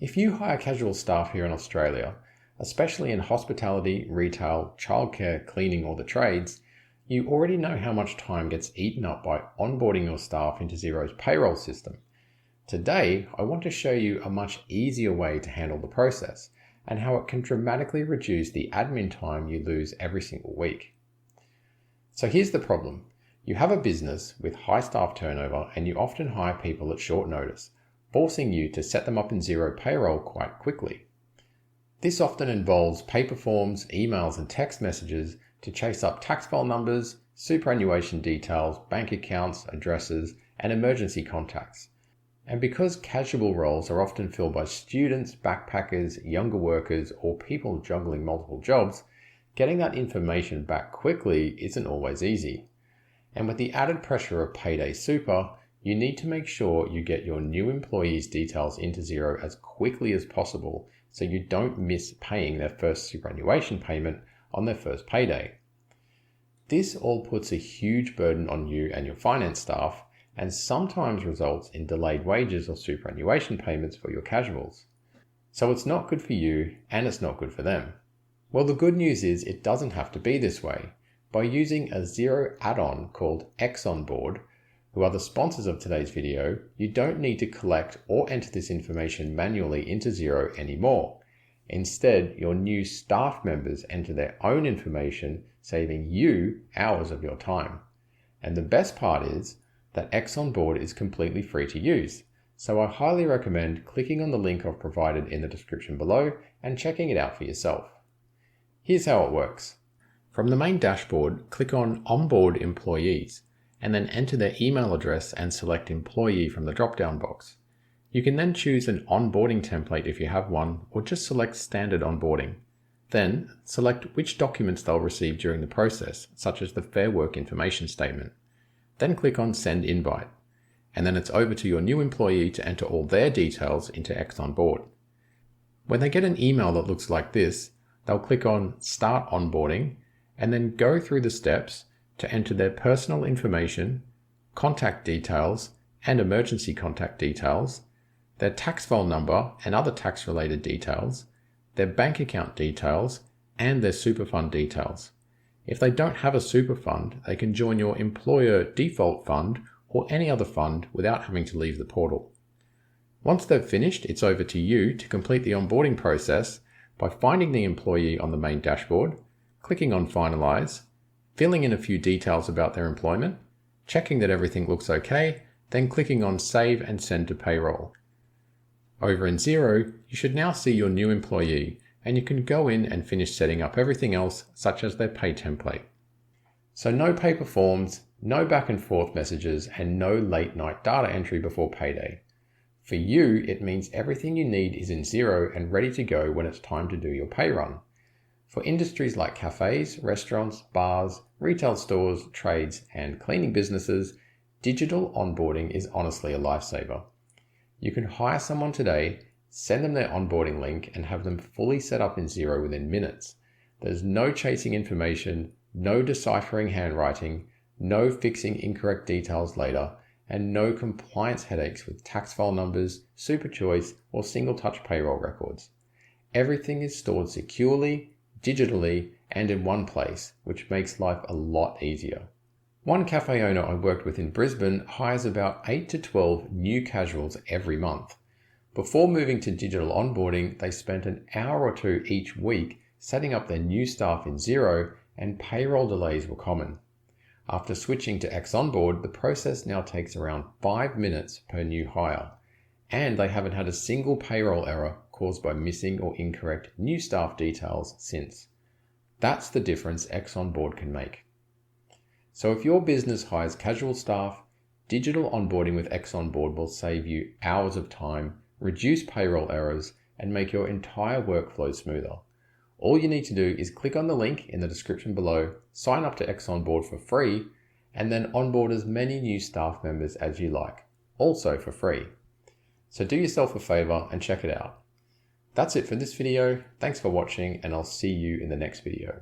If you hire casual staff here in Australia, especially in hospitality, retail, childcare, cleaning, or the trades, you already know how much time gets eaten up by onboarding your staff into Xero's payroll system. Today, I want to show you a much easier way to handle the process and how it can dramatically reduce the admin time you lose every single week. So here's the problem. You have a business with high staff turnover and you often hire people at short notice, forcing you to set them up in Xero payroll quite quickly. This often involves paper forms, emails, and text messages to chase up tax file numbers, superannuation details, bank accounts, addresses, and emergency contacts. And because casual roles are often filled by students, backpackers, younger workers, or people juggling multiple jobs, getting that information back quickly isn't always easy. And with the added pressure of payday super, you need to make sure you get your new employees' details into Xero as quickly as possible so you don't miss paying their first superannuation payment on their first payday. This all puts a huge burden on you and your finance staff and sometimes results in delayed wages or superannuation payments for your casuals. So it's not good for you and it's not good for them. Well, the good news is it doesn't have to be this way. By using a Xero add-on called XOnboard, who are the sponsors of today's video, you don't need to collect or enter this information manually into Xero anymore. Instead, your new staff members enter their own information, saving you hours of your time. And the best part is that XOnboard is completely free to use, so I highly recommend clicking on the link I've provided in the description below and checking it out for yourself. Here's how it works. From the main dashboard, click on Onboard Employees, and then enter their email address and select Employee from the drop-down box. You can then choose an onboarding template if you have one, or just select Standard Onboarding. Then, select which documents they'll receive during the process, such as the Fair Work Information Statement. Then click on Send Invite, and then it's over to your new employee to enter all their details into XOnboard. When they get an email that looks like this, they'll click on Start Onboarding, and then go through the steps to enter their personal information, contact details, and emergency contact details, their tax file number and other tax-related details, their bank account details, and their super fund details. If they don't have a super fund, they can join your employer default fund or any other fund without having to leave the portal. Once they've finished, it's over to you to complete the onboarding process by finding the employee on the main dashboard, clicking on Finalize, filling in a few details about their employment, checking that everything looks okay, then clicking on Save and Send to Payroll. Over in Xero, you should now see your new employee, and you can go in and finish setting up everything else, such as their pay template. So no paper forms, no back and forth messages, and no late night data entry before payday. For you, it means everything you need is in Xero and ready to go when it's time to do your pay run. For industries like cafes, restaurants, bars, retail stores, trades, and cleaning businesses, digital onboarding is honestly a lifesaver. You can hire someone today, send them their onboarding link, and have them fully set up in Xero within minutes. There's no chasing information, no deciphering handwriting, no fixing incorrect details later, and no compliance headaches with tax file numbers, super choice, or single touch payroll records. Everything is stored securely, digitally, and in one place, which makes life a lot easier. One cafe owner I worked with in Brisbane hires about 8 to 12 new casuals every month. Before moving to digital onboarding, they spent an hour or two each week setting up their new staff in Xero, and payroll delays were common. After switching to XOnboard, the process now takes around 5 minutes per new hire, and they haven't had a single payroll error caused by missing or incorrect new staff details since. That's the difference XOnboard can make. So if your business hires casual staff, digital onboarding with XOnboard will save you hours of time, reduce payroll errors, and make your entire workflow smoother. All you need to do is click on the link in the description below, sign up to XOnboard for free, and then onboard as many new staff members as you like, also for free. So do yourself a favor and check it out. That's it for this video. Thanks for watching, and I'll see you in the next video.